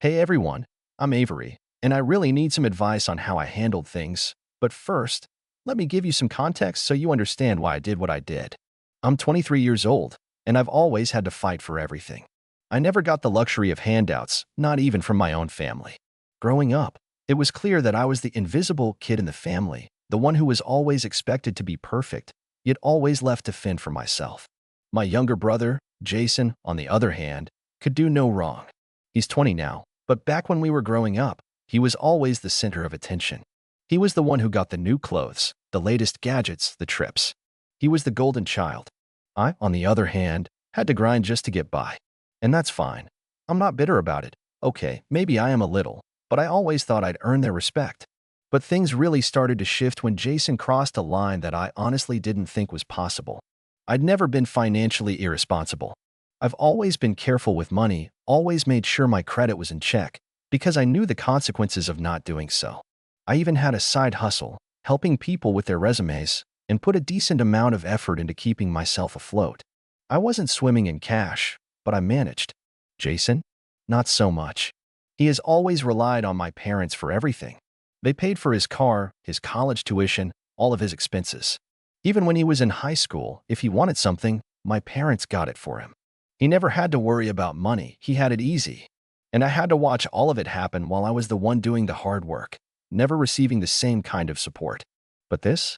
Hey everyone, I'm Avery, and I really need some advice on how I handled things. But first, let me give you some context so you understand why I did what I did. I'm 23 years old, and I've always had to fight for everything. I never got the luxury of handouts, not even from my own family. Growing up, it was clear that I was the invisible kid in the family, the one who was always expected to be perfect, yet always left to fend for myself. My younger brother, Jason, on the other hand, could do no wrong. He's 20 now, but back when we were growing up, he was always the center of attention. He was the one who got the new clothes, the latest gadgets, the trips. He was the golden child. I, on the other hand, had to grind just to get by. And that's fine. I'm not bitter about it. Okay, maybe I am a little, but I always thought I'd earn their respect. But things really started to shift when Jason crossed a line that I honestly didn't think was possible. I'd never been financially irresponsible. I've always been careful with money, always made sure my credit was in check, because I knew the consequences of not doing so. I even had a side hustle, helping people with their resumes, and put a decent amount of effort into keeping myself afloat. I wasn't swimming in cash, but I managed. Jason? Not so much. He has always relied on my parents for everything. They paid for his car, his college tuition, all of his expenses. Even when he was in high school, if he wanted something, my parents got it for him. He never had to worry about money, he had it easy. And I had to watch all of it happen while I was the one doing the hard work, never receiving the same kind of support. But this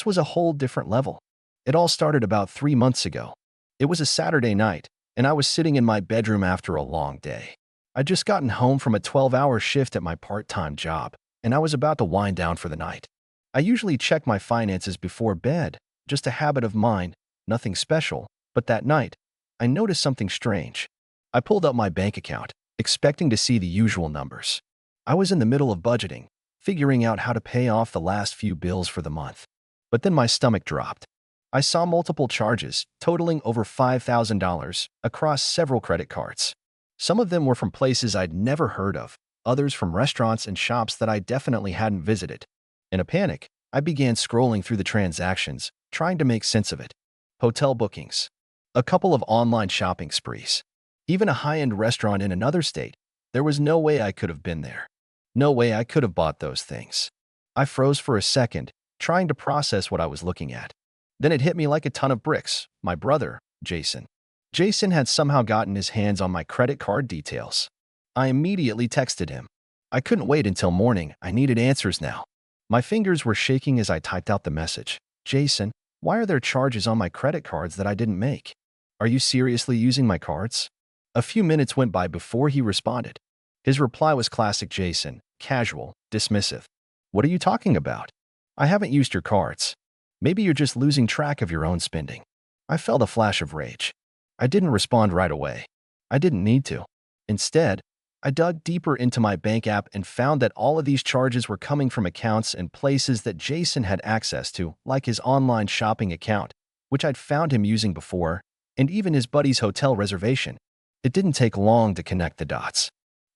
was a whole different level. It all started about 3 months ago. It was a Saturday night, and I was sitting in my bedroom after a long day. I'd just gotten home from a 12-hour shift at my part-time job, and I was about to wind down for the night. I usually check my finances before bed, just a habit of mine, nothing special, but that night, I noticed something strange. I pulled up my bank account, expecting to see the usual numbers. I was in the middle of budgeting, figuring out how to pay off the last few bills for the month. But then my stomach dropped. I saw multiple charges, totaling over $5,000, across several credit cards. Some of them were from places I'd never heard of, others from restaurants and shops that I definitely hadn't visited. In a panic, I began scrolling through the transactions, trying to make sense of it. Hotel bookings, a couple of online shopping sprees, even a high-end restaurant in another state. There was no way I could have been there. No way I could have bought those things. I froze for a second, trying to process what I was looking at. Then it hit me like a ton of bricks. My brother, Jason. Jason had somehow gotten his hands on my credit card details. I immediately texted him. I couldn't wait until morning. I needed answers now. My fingers were shaking as I typed out the message. Jason, why are there charges on my credit cards that I didn't make? Are you seriously using my cards? A few minutes went by before he responded. His reply was classic Jason, casual, dismissive. What are you talking about? I haven't used your cards. Maybe you're just losing track of your own spending. I felt a flash of rage. I didn't respond right away. I didn't need to. Instead, I dug deeper into my bank app and found that all of these charges were coming from accounts and places that Jason had access to, like his online shopping account, which I'd found him using before, and even his buddy's hotel reservation. It didn't take long to connect the dots.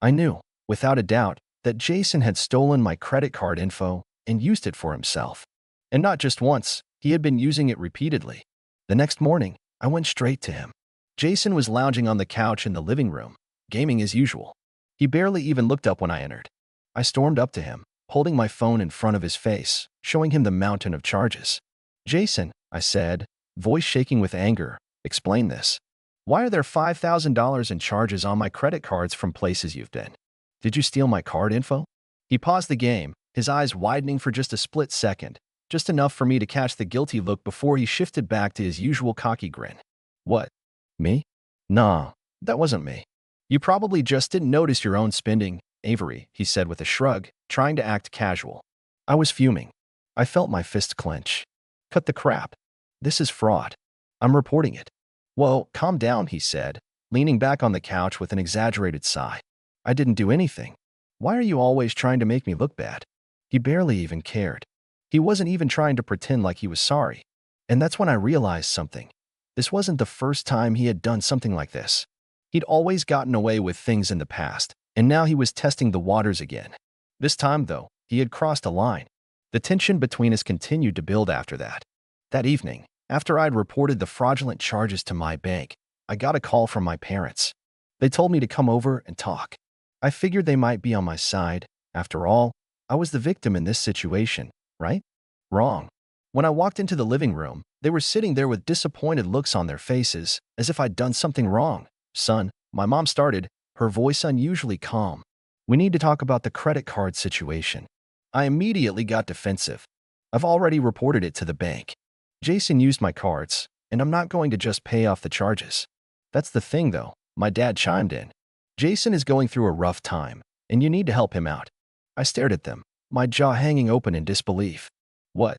I knew, without a doubt, that Jason had stolen my credit card info and used it for himself. And not just once, he had been using it repeatedly. The next morning, I went straight to him. Jason was lounging on the couch in the living room, gaming as usual. He barely even looked up when I entered. I stormed up to him, holding my phone in front of his face, showing him the mountain of charges. Jason, I said, voice shaking with anger, explain this. Why are there $5,000 in charges on my credit cards from places you've been? Did you steal my card info? He paused the game, his eyes widening for just a split second, just enough for me to catch the guilty look before he shifted back to his usual cocky grin. What? Me? Nah, that wasn't me. You probably just didn't notice your own spending, Avery, he said with a shrug, trying to act casual. I was fuming. I felt my fist clench. Cut the crap. This is fraud. I'm reporting it. Whoa, calm down, he said, leaning back on the couch with an exaggerated sigh. I didn't do anything. Why are you always trying to make me look bad? He barely even cared. He wasn't even trying to pretend like he was sorry. And that's when I realized something. This wasn't the first time he had done something like this. He'd always gotten away with things in the past, and now he was testing the waters again. This time, though, he had crossed a line. The tension between us continued to build after that. That evening, after I'd reported the fraudulent charges to my bank, I got a call from my parents. They told me to come over and talk. I figured they might be on my side. After all, I was the victim in this situation, right? Wrong. When I walked into the living room, they were sitting there with disappointed looks on their faces, as if I'd done something wrong. Son, my mom started, her voice unusually calm. We need to talk about the credit card situation. I immediately got defensive. I've already reported it to the bank. Jason used my cards, and I'm not going to just pay off the charges. That's the thing, though, my dad chimed in. Jason is going through a rough time, and you need to help him out. I stared at them, my jaw hanging open in disbelief. What?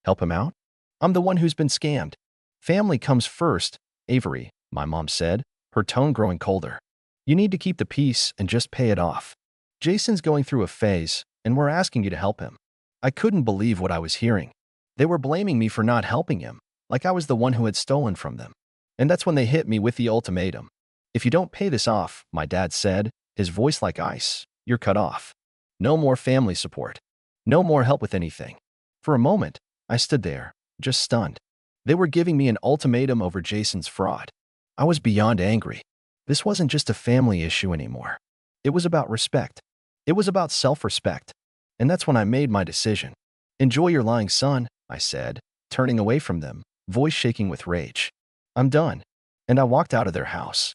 Help him out? I'm the one who's been scammed. Family comes first, Avery, my mom said, her tone growing colder. You need to keep the peace and just pay it off. Jason's going through a phase, and we're asking you to help him. I couldn't believe what I was hearing. They were blaming me for not helping him, like I was the one who had stolen from them. And that's when they hit me with the ultimatum. If you don't pay this off, my dad said, his voice like ice, you're cut off. No more family support. No more help with anything. For a moment, I stood there, just stunned. They were giving me an ultimatum over Jason's fraud. I was beyond angry. This wasn't just a family issue anymore. It was about respect. It was about self-respect. And that's when I made my decision. Enjoy your lying, son, I said, turning away from them, voice shaking with rage. I'm done. And I walked out of their house.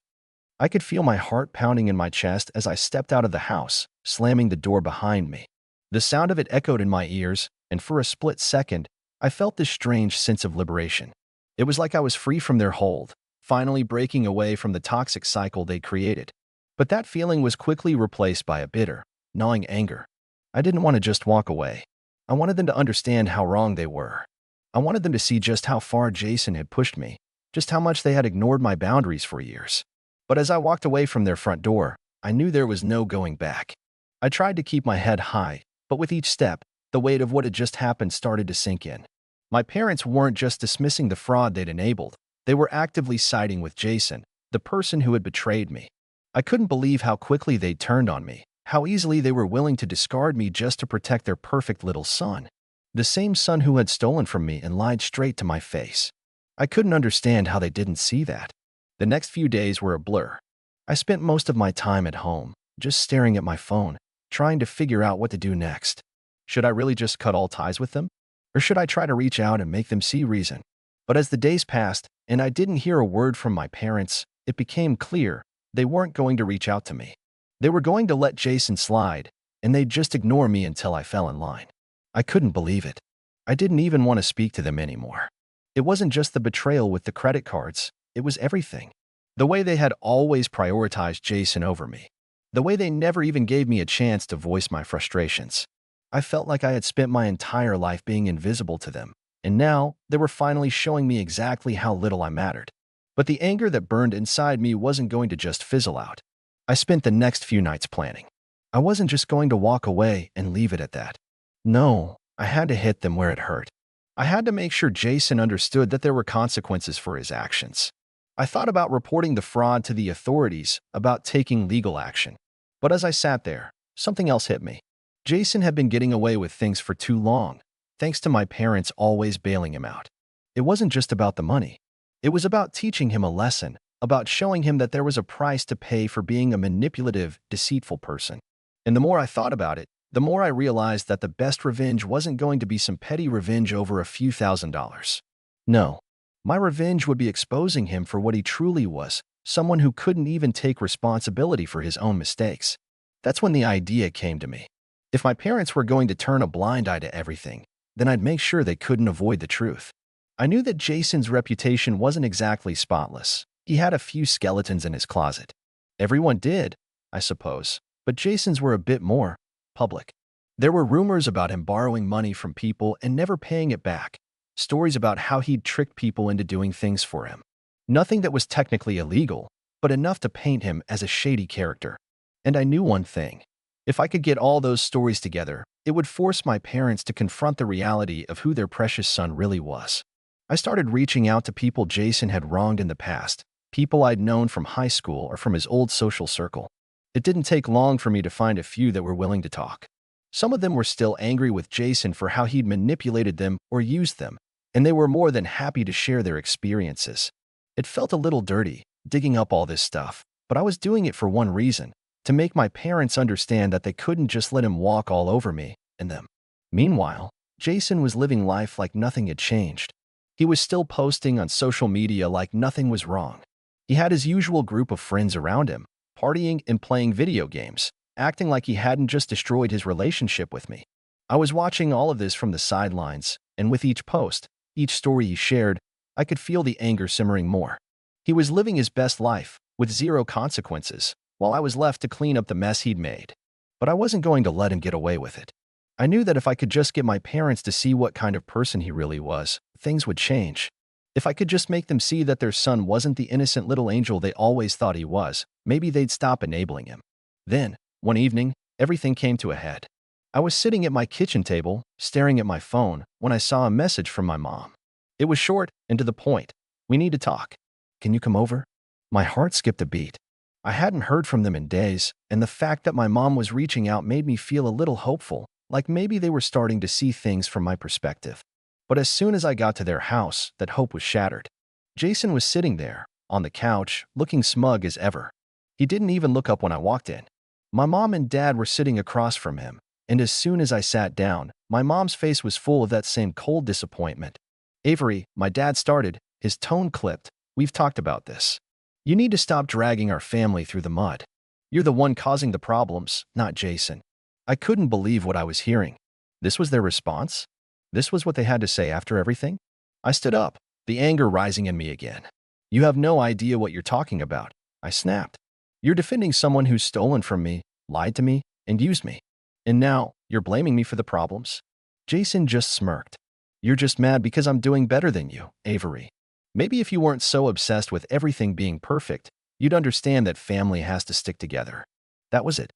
I could feel my heart pounding in my chest as I stepped out of the house, slamming the door behind me. The sound of it echoed in my ears, and for a split second, I felt this strange sense of liberation. It was like I was free from their hold, finally breaking away from the toxic cycle they created. But that feeling was quickly replaced by a bitter, gnawing anger. I didn't want to just walk away. I wanted them to understand how wrong they were. I wanted them to see just how far Jason had pushed me, just how much they had ignored my boundaries for years. But as I walked away from their front door, I knew there was no going back. I tried to keep my head high, but with each step, the weight of what had just happened started to sink in. My parents weren't just dismissing the fraud they'd enabled. They were actively siding with Jason, the person who had betrayed me. I couldn't believe how quickly they'd turned on me, how easily they were willing to discard me just to protect their perfect little son. The same son who had stolen from me and lied straight to my face. I couldn't understand how they didn't see that. The next few days were a blur. I spent most of my time at home, just staring at my phone, trying to figure out what to do next. Should I really just cut all ties with them? Or should I try to reach out and make them see reason? But as the days passed, and I didn't hear a word from my parents, it became clear they weren't going to reach out to me. They were going to let Jason slide, and they'd just ignore me until I fell in line. I couldn't believe it. I didn't even want to speak to them anymore. It wasn't just the betrayal with the credit cards, it was everything. The way they had always prioritized Jason over me. The way they never even gave me a chance to voice my frustrations. I felt like I had spent my entire life being invisible to them, and now they were finally showing me exactly how little I mattered. But the anger that burned inside me wasn't going to just fizzle out. I spent the next few nights planning. I wasn't just going to walk away and leave it at that. No, I had to hit them where it hurt. I had to make sure Jason understood that there were consequences for his actions. I thought about reporting the fraud to the authorities, about taking legal action. But as I sat there, something else hit me. Jason had been getting away with things for too long, thanks to my parents always bailing him out. It wasn't just about the money. It was about teaching him a lesson, about showing him that there was a price to pay for being a manipulative, deceitful person. And the more I thought about it, the more I realized that the best revenge wasn't going to be some petty revenge over a few $1,000s. No, my revenge would be exposing him for what he truly was, someone who couldn't even take responsibility for his own mistakes. That's when the idea came to me. If my parents were going to turn a blind eye to everything, then I'd make sure they couldn't avoid the truth. I knew that Jason's reputation wasn't exactly spotless. He had a few skeletons in his closet. Everyone did, I suppose, but Jason's were a bit more public. There were rumors about him borrowing money from people and never paying it back, stories about how he'd tricked people into doing things for him. Nothing that was technically illegal, but enough to paint him as a shady character. And I knew one thing. If I could get all those stories together, it would force my parents to confront the reality of who their precious son really was. I started reaching out to people Jason had wronged in the past, people I'd known from high school or from his old social circle. It didn't take long for me to find a few that were willing to talk. Some of them were still angry with Jason for how he'd manipulated them or used them, and they were more than happy to share their experiences. It felt a little dirty, digging up all this stuff, but I was doing it for one reason, to make my parents understand that they couldn't just let him walk all over me and them. Meanwhile, Jason was living life like nothing had changed. He was still posting on social media like nothing was wrong. He had his usual group of friends around him, partying and playing video games, acting like he hadn't just destroyed his relationship with me. I was watching all of this from the sidelines, and with each post, each story he shared, I could feel the anger simmering more. He was living his best life, with zero consequences, while I was left to clean up the mess he'd made. But I wasn't going to let him get away with it. I knew that if I could just get my parents to see what kind of person he really was, things would change. If I could just make them see that their son wasn't the innocent little angel they always thought he was, maybe they'd stop enabling him. Then, one evening, everything came to a head. I was sitting at my kitchen table, staring at my phone, when I saw a message from my mom. It was short and to the point. "We need to talk. Can you come over?" My heart skipped a beat. I hadn't heard from them in days, and the fact that my mom was reaching out made me feel a little hopeful, like maybe they were starting to see things from my perspective. But as soon as I got to their house, that hope was shattered. Jason was sitting there, on the couch, looking smug as ever. He didn't even look up when I walked in. My mom and dad were sitting across from him, and as soon as I sat down, my mom's face was full of that same cold disappointment. "Avery," my dad started, his tone clipped, "we've talked about this. You need to stop dragging our family through the mud. You're the one causing the problems, not Jason." I couldn't believe what I was hearing. This was their response? This was what they had to say after everything? I stood up, the anger rising in me again. "You have no idea what you're talking about," I snapped. "You're defending someone who's stolen from me, lied to me, and used me. And now, you're blaming me for the problems?" Jason just smirked. "You're just mad because I'm doing better than you, Avery. Maybe if you weren't so obsessed with everything being perfect, you'd understand that family has to stick together." That was it.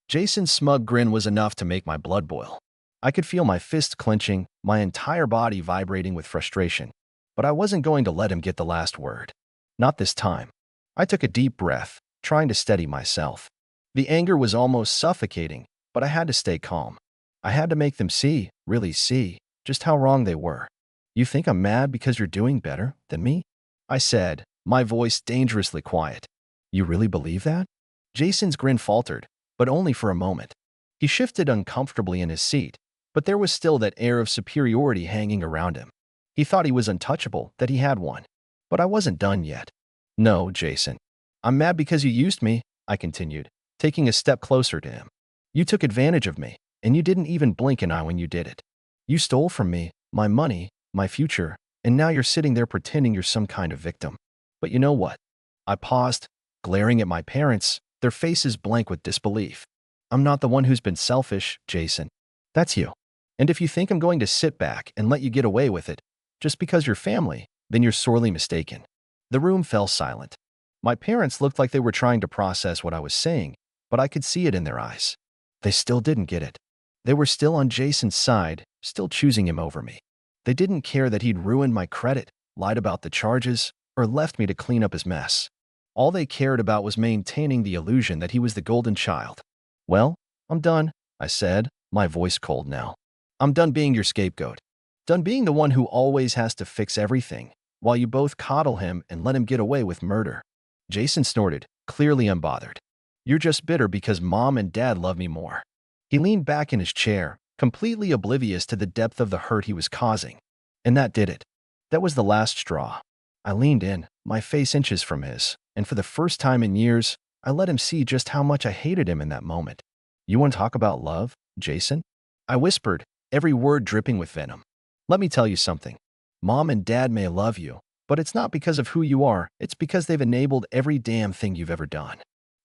Jason's smug grin was enough to make my blood boil. I could feel my fist clenching, my entire body vibrating with frustration. But I wasn't going to let him get the last word. Not this time. I took a deep breath, trying to steady myself. The anger was almost suffocating, but I had to stay calm. I had to make them see, really see, just how wrong they were. "You think I'm mad because you're doing better than me?" I said, my voice dangerously quiet. "You really believe that?" Jason's grin faltered, but only for a moment. He shifted uncomfortably in his seat, but there was still that air of superiority hanging around him. He thought he was untouchable, that he had one. But I wasn't done yet. "No, Jason. I'm mad because you used me," I continued, taking a step closer to him. "You took advantage of me, and you didn't even blink an eye when you did it. You stole from me, my money, my future, and now you're sitting there pretending you're some kind of victim. But you know what?" I paused, glaring at my parents, their faces blank with disbelief. "I'm not the one who's been selfish, Jason. That's you. And if you think I'm going to sit back and let you get away with it, just because you're family, then you're sorely mistaken." The room fell silent. My parents looked like they were trying to process what I was saying, but I could see it in their eyes. They still didn't get it. They were still on Jason's side, still choosing him over me. They didn't care that he'd ruined my credit, lied about the charges, or left me to clean up his mess. All they cared about was maintaining the illusion that he was the golden child. "Well, I'm done," I said, my voice cold now. "I'm done being your scapegoat. Done being the one who always has to fix everything, while you both coddle him and let him get away with murder." Jason snorted, clearly unbothered. "You're just bitter because mom and dad love me more." He leaned back in his chair, completely oblivious to the depth of the hurt he was causing. And that did it. That was the last straw. I leaned in, my face inches from his, and for the first time in years, I let him see just how much I hated him in that moment. "You want to talk about love, Jason?" I whispered, every word dripping with venom. "Let me tell you something. Mom and dad may love you, but it's not because of who you are, it's because they've enabled every damn thing you've ever done.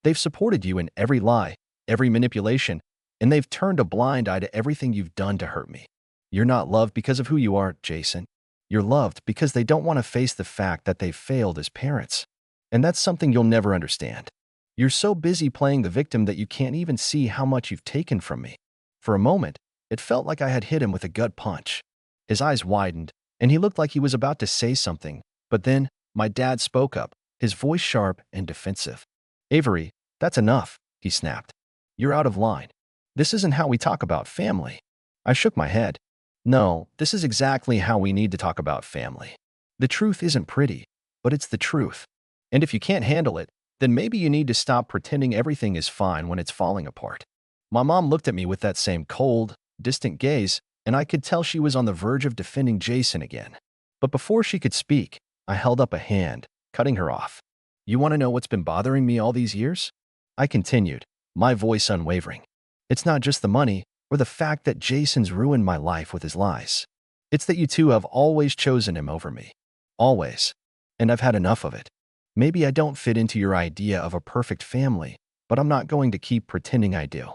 They've supported you in every lie, every manipulation, and they've turned a blind eye to everything you've done to hurt me. You're not loved because of who you are, Jason. You're loved because they don't want to face the fact that they've failed as parents. And that's something you'll never understand. You're so busy playing the victim that you can't even see how much you've taken from me." For a moment, it felt like I had hit him with a gut punch. His eyes widened, and he looked like he was about to say something, but then my dad spoke up, his voice sharp and defensive. "Avery, that's enough," he snapped. "You're out of line. This isn't how we talk about family." I shook my head. "No, this is exactly how we need to talk about family. The truth isn't pretty, but it's the truth. And if you can't handle it, then maybe you need to stop pretending everything is fine when it's falling apart. My mom looked at me with that same cold, distant gaze, and I could tell she was on the verge of defending Jason again. But before she could speak, I held up a hand, cutting her off. You want to know what's been bothering me all these years? I continued, my voice unwavering. It's not just the money or the fact that Jason's ruined my life with his lies. It's that you two have always chosen him over me. Always. And I've had enough of it. Maybe I don't fit into your idea of a perfect family, but I'm not going to keep pretending I do.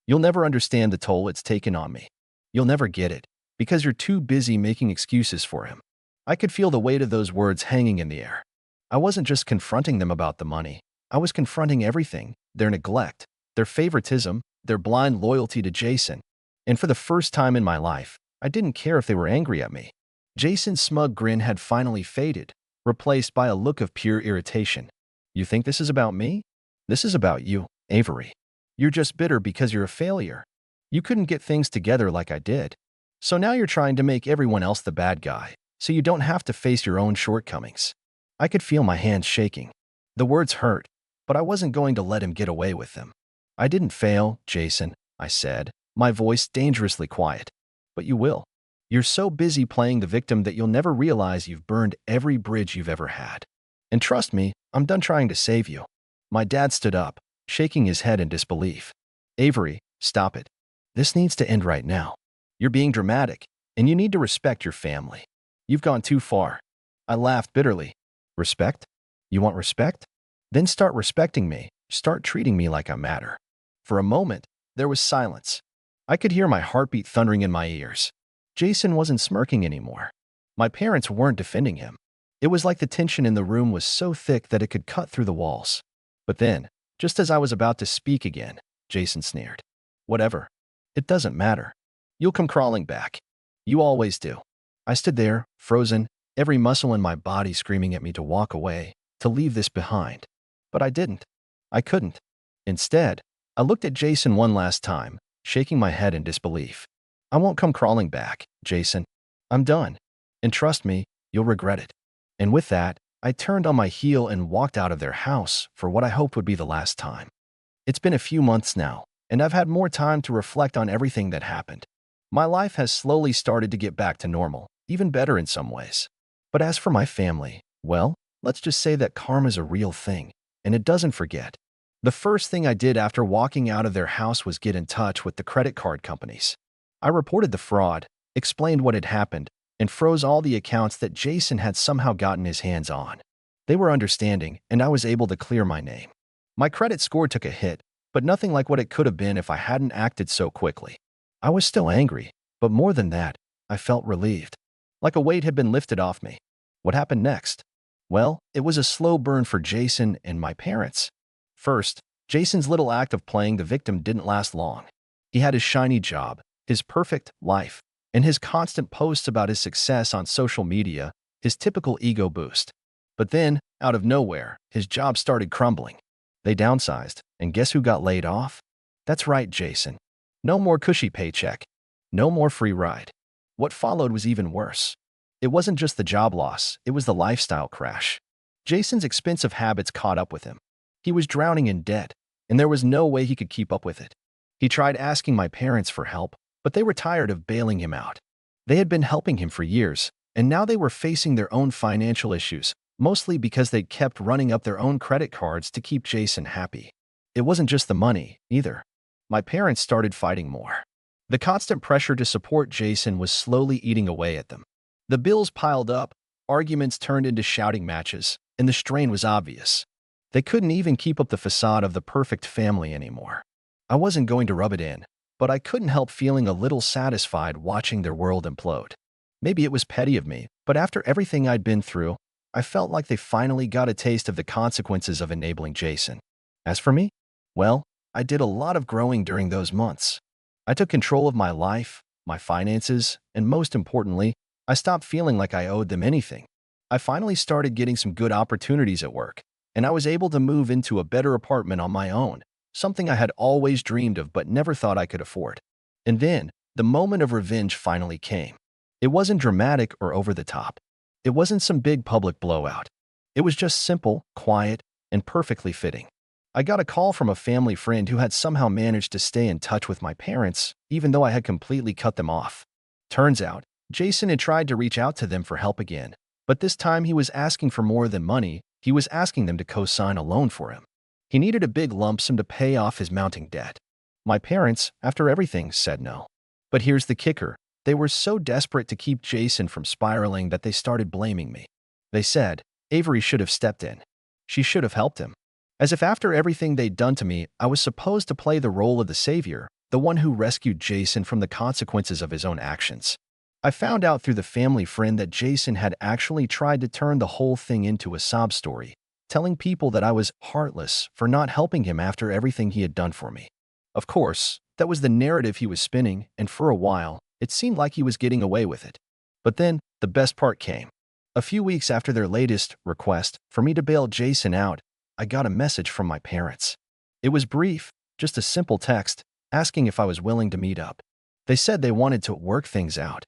You'll never understand the toll it's taken on me. You'll never get it, because you're too busy making excuses for him. I could feel the weight of those words hanging in the air. I wasn't just confronting them about the money. I was confronting everything, their neglect, their favoritism, their blind loyalty to Jason. And for the first time in my life, I didn't care if they were angry at me. Jason's smug grin had finally faded, replaced by a look of pure irritation. You think this is about me? This is about you, Avery. You're just bitter because you're a failure. You couldn't get things together like I did. So now you're trying to make everyone else the bad guy, so you don't have to face your own shortcomings. I could feel my hands shaking. The words hurt, but I wasn't going to let him get away with them. I didn't fail, Jason, I said, my voice dangerously quiet. But you will. You're so busy playing the victim that you'll never realize you've burned every bridge you've ever had. And trust me, I'm done trying to save you. My dad stood up, shaking his head in disbelief. Avery, stop it. This needs to end right now. You're being dramatic, and you need to respect your family. You've gone too far. I laughed bitterly. Respect? You want respect? Then start respecting me. Start treating me like I matter. For a moment, there was silence. I could hear my heartbeat thundering in my ears. Jason wasn't smirking anymore. My parents weren't defending him. It was like the tension in the room was so thick that it could cut through the walls. But then, just as I was about to speak again, Jason sneered. Whatever. It doesn't matter. You'll come crawling back. You always do. I stood there, frozen, every muscle in my body screaming at me to walk away, to leave this behind. But I didn't. I couldn't. Instead, I looked at Jason one last time, shaking my head in disbelief. I won't come crawling back, Jason. I'm done. And trust me, you'll regret it. And with that, I turned on my heel and walked out of their house for what I hoped would be the last time. It's been a few months now, and I've had more time to reflect on everything that happened. My life has slowly started to get back to normal, even better in some ways. But as for my family, well, let's just say that karma's a real thing, and it doesn't forget. The first thing I did after walking out of their house was get in touch with the credit card companies. I reported the fraud, explained what had happened, and froze all the accounts that Jason had somehow gotten his hands on. They were understanding, and I was able to clear my name. My credit score took a hit, but nothing like what it could have been if I hadn't acted so quickly. I was still angry, but more than that, I felt relieved. Like a weight had been lifted off me. What happened next? Well, it was a slow burn for Jason and my parents. First, Jason's little act of playing the victim didn't last long. He had his shiny job, his perfect life, and his constant posts about his success on social media, his typical ego boost. But then, out of nowhere, his job started crumbling. They downsized, and guess who got laid off? That's right, Jason. No more cushy paycheck. No more free ride. What followed was even worse. It wasn't just the job loss, it was the lifestyle crash. Jason's expensive habits caught up with him. He was drowning in debt, and there was no way he could keep up with it. He tried asking my parents for help, but they were tired of bailing him out. They had been helping him for years, and now they were facing their own financial issues, mostly because they'd kept running up their own credit cards to keep Jason happy. It wasn't just the money, either. My parents started fighting more. The constant pressure to support Jason was slowly eating away at them. The bills piled up, arguments turned into shouting matches, and the strain was obvious. They couldn't even keep up the facade of the perfect family anymore. I wasn't going to rub it in, but I couldn't help feeling a little satisfied watching their world implode. Maybe it was petty of me, but after everything I'd been through, I felt like they finally got a taste of the consequences of enabling Jason. As for me, well, I did a lot of growing during those months. I took control of my life, my finances, and most importantly, I stopped feeling like I owed them anything. I finally started getting some good opportunities at work, and I was able to move into a better apartment on my own, something I had always dreamed of but never thought I could afford. And then, the moment of revenge finally came. It wasn't dramatic or over the top. It wasn't some big public blowout. It was just simple, quiet, and perfectly fitting. I got a call from a family friend who had somehow managed to stay in touch with my parents, even though I had completely cut them off. Turns out, Jason had tried to reach out to them for help again, but this time he was asking for more than money. He was asking them to co-sign a loan for him. He needed a big lump sum to pay off his mounting debt. My parents, after everything, said no. But here's the kicker. They were so desperate to keep Jason from spiraling that they started blaming me. They said, Avery should have stepped in. She should have helped him. As if after everything they'd done to me, I was supposed to play the role of the savior, the one who rescued Jason from the consequences of his own actions. I found out through the family friend that Jason had actually tried to turn the whole thing into a sob story, telling people that I was heartless for not helping him after everything he had done for me. Of course, that was the narrative he was spinning, and for a while, it seemed like he was getting away with it. But then, the best part came. A few weeks after their latest request for me to bail Jason out, I got a message from my parents. It was brief, just a simple text, asking if I was willing to meet up. They said they wanted to work things out.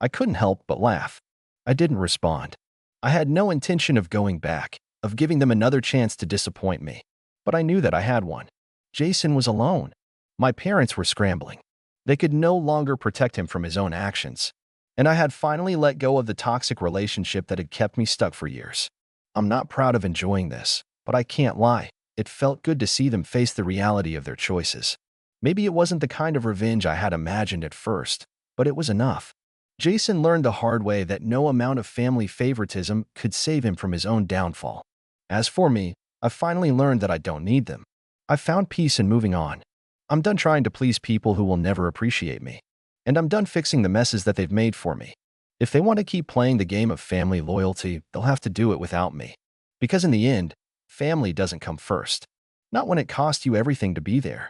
I couldn't help but laugh. I didn't respond. I had no intention of going back, of giving them another chance to disappoint me. But I knew that I had one. Jason was alone. My parents were scrambling. They could no longer protect him from his own actions. And I had finally let go of the toxic relationship that had kept me stuck for years. I'm not proud of enjoying this, but I can't lie. It felt good to see them face the reality of their choices. Maybe it wasn't the kind of revenge I had imagined at first, but it was enough. Jason learned the hard way that no amount of family favoritism could save him from his own downfall. As for me, I finally learned that I don't need them. I found peace in moving on. I'm done trying to please people who will never appreciate me. And I'm done fixing the messes that they've made for me. If they want to keep playing the game of family loyalty, they'll have to do it without me. Because in the end, family doesn't come first. Not when it costs you everything to be there.